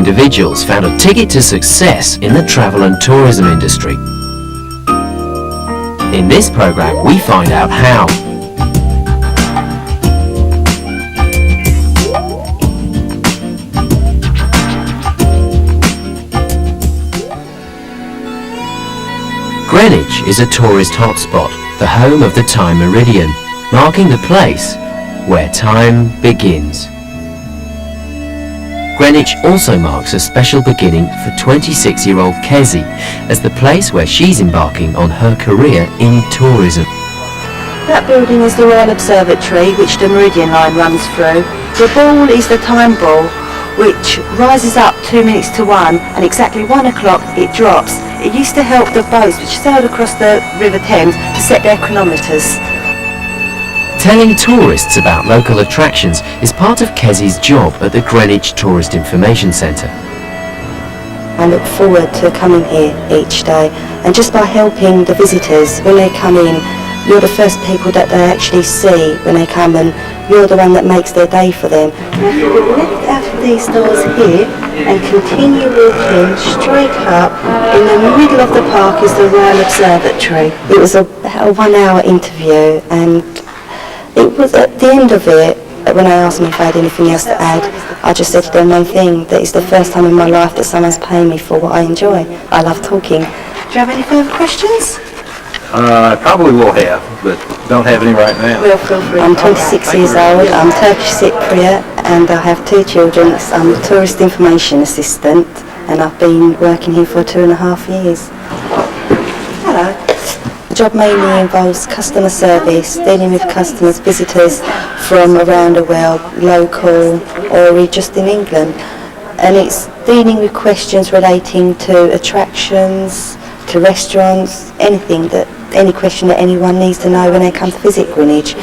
individuals found a ticket to success in the travel and tourism industry. In this program, we find out how. Greenwich is a tourist hotspot, the home of the time meridian, marking the place where time begins. Greenwich also marks a special beginning for 26-year-old Kezzy as the place where she's embarking on her career in tourism. That building is the Royal Observatory, which the Meridian line runs through. The ball is the time ball, which rises up 2 minutes to 1, and exactly 1 o'clock it drops. It used to help the boats which sailed across the River Thames to set their chronometers. Telling tourists about local attractions is part of Kezzy's job at the Greenwich Tourist Information Centre. I look forward to coming here each day, and just by helping the visitors when they come in, you're the first people that they actually see when they come, and you're the one that makes their day for them. You left out of these doors here and continue walking straight up. In the middle of the park is the Royal Observatory. It was a 1-hour interview, and it was at the end of it, when I asked them if I had anything else to add, I just said to them one thing, that it's the first time in my life that someone's paying me for what I enjoy. I love talking. Do you have any further questions? I probably will have, but don't have any right now. Well, feel free. I'm 26 years old, I'm Turkish Cypriot, and I have 2 children. I'm a tourist information assistant, and I've been working here for 2.5 years. Hello. The job mainly involves customer service, dealing with customers, visitors from around the world, local or just in England. And it's dealing with questions relating to attractions, to restaurants, any question that anyone needs to know when they come to visit Greenwich.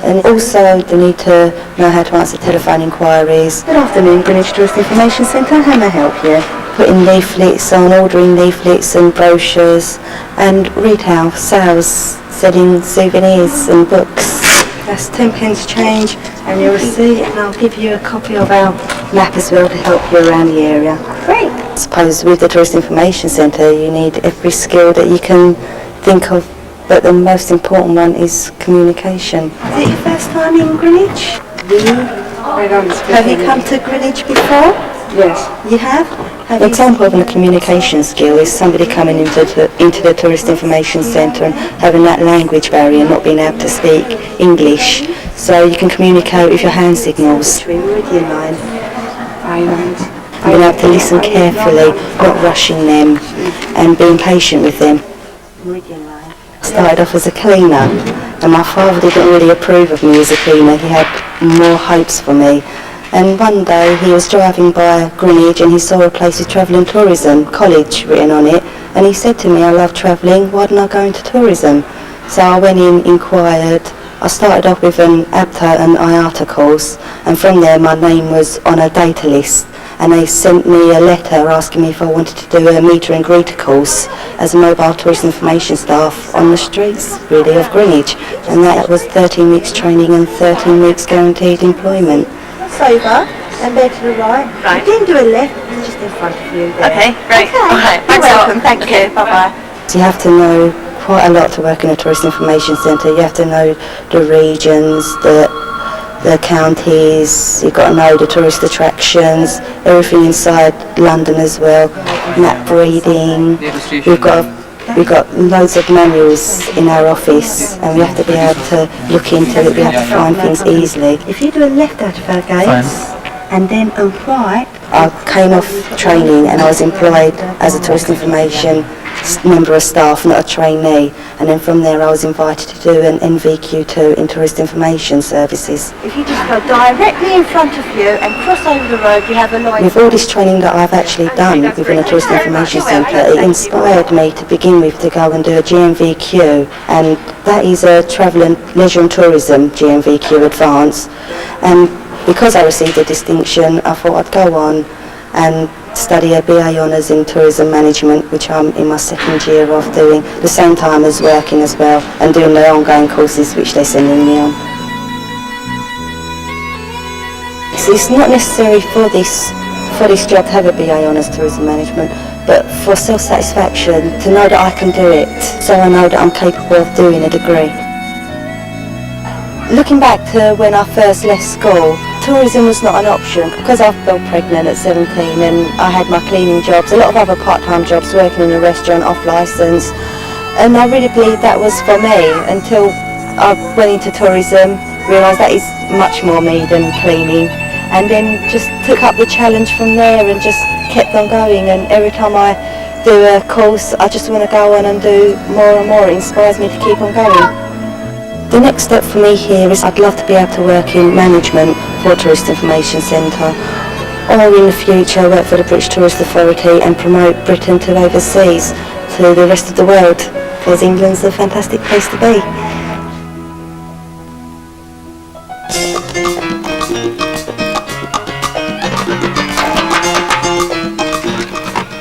And also they need to know how to answer telephone inquiries. Good afternoon, Greenwich Tourist Information Centre, how may I help you? Putting leaflets on, ordering leaflets and brochures, and retail sales, selling souvenirs and books. That's 10p change and your receipt, and I'll give you a copy of our map as well to help you around the area. Great. I suppose with the Tourist Information Centre you need every skill that you can think of, but the most important one is communication. Is it your first time in Greenwich? Have you come to Greenwich before? Yes. You have? An example of a communication skill is somebody coming into the Tourist Information Centre and having that language barrier, not being able to speak English. So you can communicate with your hand signals. Meridian line. Being able to listen carefully, not rushing them, and being patient with them. Meridian line. I started off as a cleaner, and my father didn't really approve of me as a cleaner. He had more hopes for me. And one day he was driving by Greenwich and he saw a place with Travel and Tourism College written on it, and he said to me, I love travelling, why don't I go into tourism? So I went in, inquired. I started off with an ABTA and IATA course, and from there my name was on a data list, and they sent me a letter asking me if I wanted to do a meet and greet course as a mobile tourist information staff on the streets really of Greenwich, and that was 13 weeks training and 13 weeks guaranteed employment. Over and there to the right. Right. You didn't do a left, just in front of you there. Okay, great. Okay. Alright, You're thanks a lot. welcome. Thank you. Bye-bye. So you have to know quite a lot to work in a tourist information centre. You have to know the regions, the counties, you've got to know the tourist attractions, everything inside London as well, map reading. We've got loads of manuals in our office, and we have to be able to look into it, we have to find things easily. If you do a left out of our gates, and then a right, I came off training and I was employed as a tourist information member of staff, not a trainee, and then from there I was invited to do an NVQ2 in Tourist Information Services. If you just go directly in front of you and cross over the road, you have a line. With all this training that I've actually done within a Tourist Information Centre, it inspired me to begin with to go and do a GNVQ, and that is a Travel and Leisure and Tourism GNVQ Advance. And because I received a distinction, I thought I'd go on and study a BA Honours in Tourism Management, which I'm in my 2nd year of doing, the same time as working as well, and doing the ongoing courses which they're sending me on. So it's not necessary for this for this job to have a BA Honours Tourism Management, but for self-satisfaction, to know that I can do it, so I know that I'm capable of doing a degree. Looking back to when I first left school, tourism was not an option because I fell pregnant at 17 and I had my cleaning jobs, a lot of other part-time jobs, working in a restaurant off licence, and I really believed that was for me until I went into tourism, realised that is much more me than cleaning, and then just took up the challenge from there and just kept on going, and every time I do a course I just want to go on and do more and more. It inspires me to keep on going. The next step for me here is I'd love to be able to work in management for a Tourist Information Centre, or in the future work for the British Tourist Authority and promote Britain to overseas, to the rest of the world, because England's a fantastic place to be.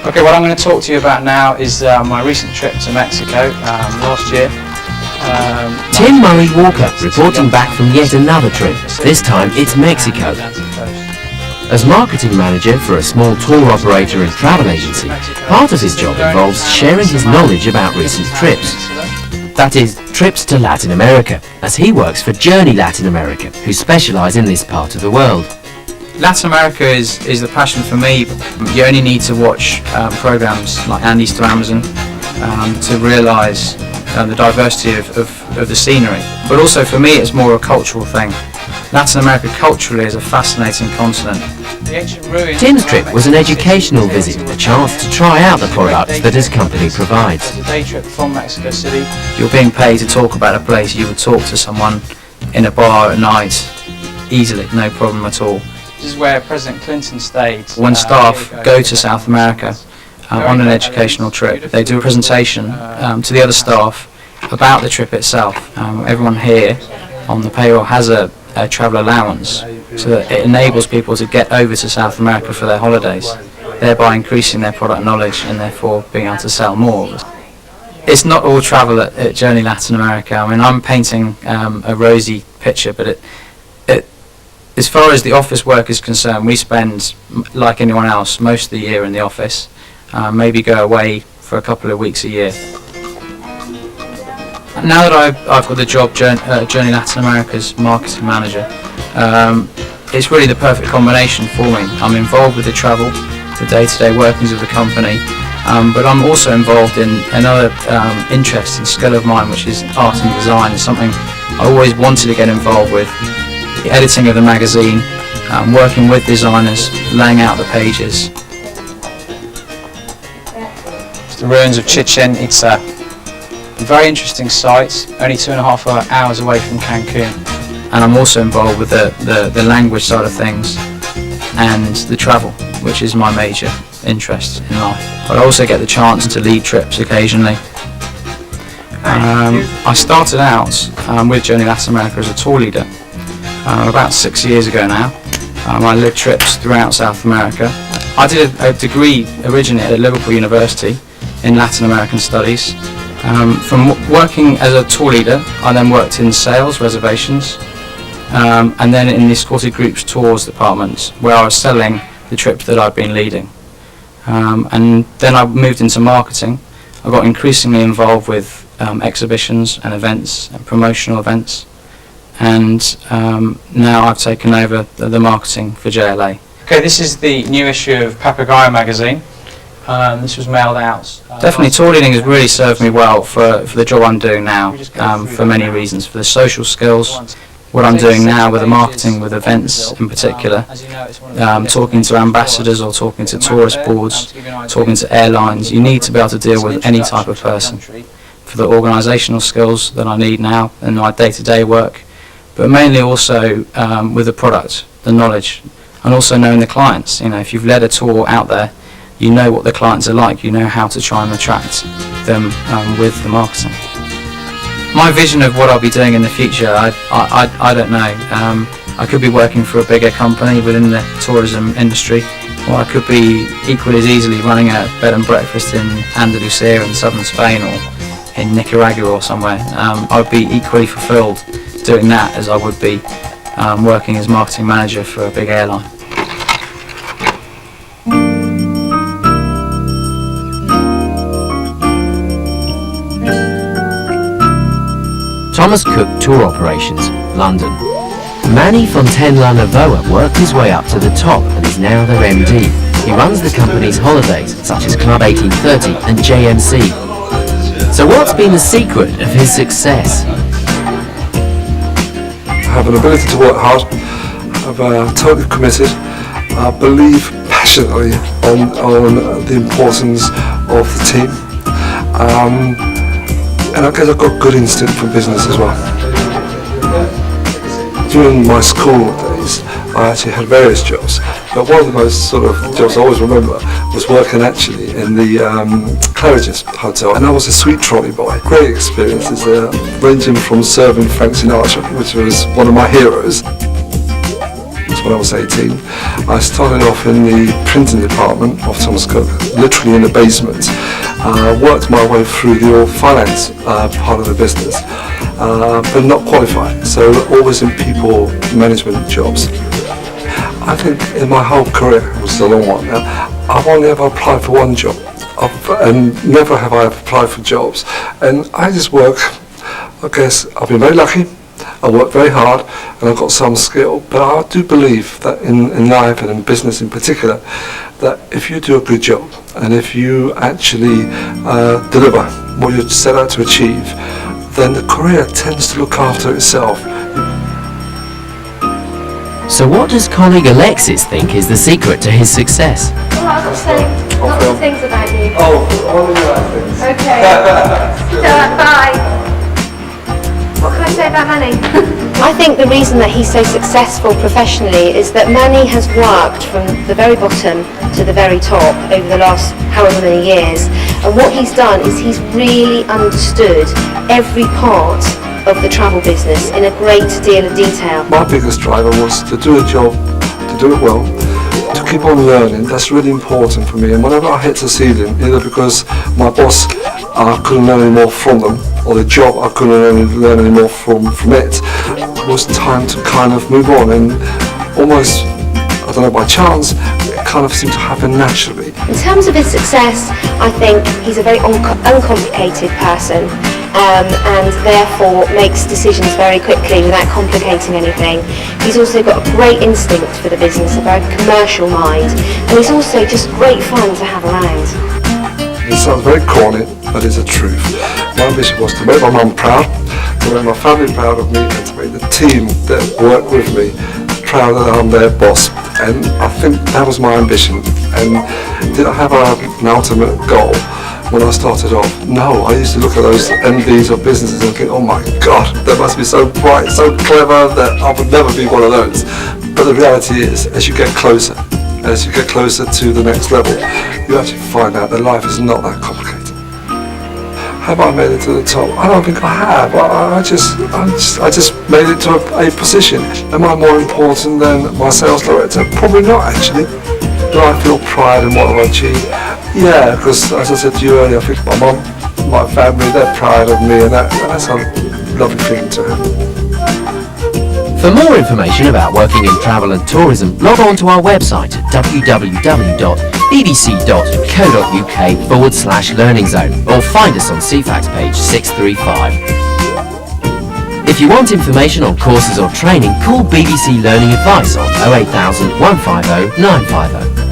Okay, what I'm going to talk to you about now is my recent trip to Mexico last year. Tim Murray Walker reporting back from yet another trip. This time it's Mexico. As marketing manager for a small tour operator and travel agency, part of his job involves sharing his knowledge about recent trips. That is, trips to Latin America, as he works for Journey Latin America, who specialise in this part of the world. Latin America is the passion for me. You only need to watch programs like Andes to Amazon to realise the diversity of the scenery. But also for me it's more a cultural thing. Latin America culturally is a fascinating continent. Tim's trip was an educational visit, a chance to try out the products that his company provides. It's a day trip from Mexico City. You're being paid to talk about a place. You would talk to someone in a bar at night easily, no problem at all. This is where President Clinton stayed. When staff go to South America on an educational trip, they do a presentation to the other staff about the trip itself. Everyone here on the payroll has a travel allowance, so that it enables people to get over to South America for their holidays, thereby increasing their product knowledge and therefore being able to sell more. It's not all travel at Journey Latin America. I mean, I'm painting a rosy picture, but as far as the office work is concerned, we spend, like anyone else, most of the year in the office, maybe go away for a couple of weeks a year. Now that I've got the job Journey Latin America's marketing manager, it's really the perfect combination for me. I'm involved with the travel, the day-to-day workings of the company, but I'm also involved in another interest and skill of mine, which is art and design. It's something I always wanted to get involved with. The editing of the magazine, working with designers, laying out the pages. It's the ruins of Chichen Itza. A very interesting site, only 2.5 hours away from Cancun. And I'm also involved with the language side of things and the travel, which is my major interest in life. But I also get the chance to lead trips occasionally. I started out with Journey Latin America as a tour leader about 6 years ago now. I led trips throughout South America. I did a degree originally at Liverpool University in Latin American Studies. From working as a tour leader, I then worked in sales, reservations, and then in the escorted groups tours department, where I was selling the trips that I'd been leading. And then I moved into marketing. I got increasingly involved with exhibitions and events and promotional events, and now I've taken over the marketing for JLA. Okay, this is the new issue of Papagayo magazine. This was mailed out. Definitely tour leading has really served me well for the job I'm doing now, for many reasons. For the social skills, what I'm doing now with the marketing, with events in particular, talking to ambassadors or talking to tourist boards, talking to airlines. You need to be able to deal with any type of person. For the organisational skills that I need now in my day-to-day work, but mainly also with the product, the knowledge, and also knowing the clients. You know, if you've led a tour out there, you know what the clients are like, you know how to try and attract them with the marketing. My vision of what I'll be doing in the future, I don't know. I could be working for a bigger company within the tourism industry, or I could be equally as easily running a bed and breakfast in Andalusia in southern Spain or in Nicaragua or somewhere. I would be equally fulfilled doing that as I would be working as marketing manager for a big airline. Thomas Cook Tour Operations, London. Manny Fontaine-La-Navoa worked his way up to the top and is now their MD. He runs the company's holidays, such as Club 1830 and JMC. So what's been the secret of his success? Have an ability to work hard, I'm totally committed, I believe passionately on the importance of the team, and I guess I've got good instinct for business as well. During my school days, I actually had various jobs, but one of the most sort of jobs I always remember was working actually in the Claridge's Hotel, and I was a sweet trolley boy. Great experiences there, ranging from serving Frank Sinatra, which was one of my heroes. When I was 18, I started off in the printing department of Thomas Cook, literally in the basement. Worked my way through the all finance part of the business, but not qualified, so always in people management jobs. I think in my whole career, which is a long one now, I've only ever applied for one job, and never have I applied for jobs. And I just work, I guess I've been very lucky, I work very hard, and I've got some skill, but I do believe that in life and in business in particular, that if you do a good job, and if you actually deliver what you set out to achieve, then the career tends to look after itself. So what does colleague Alexis think is the secret to his success? Well, I was saying lots of things about you. Oh, all of the things. Okay. So, bye. What can I say about Manny? I think the reason that he's so successful professionally is that Manny has worked from the very bottom to the very top over the last however many years, and what he's done is he's really understood every part of the travel business in a great deal of detail. My biggest driver was to do a job, to do it well, to keep on learning. That's really important for me, and whenever I hit the ceiling, either because my boss I couldn't learn any more from them, or the job I couldn't learn any more from it, it was time to kind of move on, and almost, I don't know, by chance, it kind of seemed to happen naturally. In terms of his success, I think he's a very uncomplicated person, and therefore makes decisions very quickly without complicating anything. He's also got a great instinct for the business, a very commercial mind, and he's also just great fun to have around. It sounds very corny, but it's the truth. My ambition was to make my mum proud, to make my family proud of me, and to make the team that work with me proud that I'm their boss. And I think that was my ambition. And did I have an ultimate goal when I started off? No, I used to look at those MDs of businesses and think, oh my God, they must be so bright, so clever, that I would never be one of those. But the reality is, as you get closer to the next level, you actually find out that life is not that complicated. Have I made it to the top? I don't think I have. I just made it to a position. Am I more important than my sales director? Probably not, actually. Do I feel pride in what I've achieved? Yeah, because as I said to you earlier, I think my mum, my family, they're proud of me, and that's a lovely feeling to have. For more information about working in travel and tourism, log on to our website at www.bbc.co.uk/learning zone, or find us on CFAX page 635. If you want information on courses or training, call BBC Learning Advice on 08000 150 950.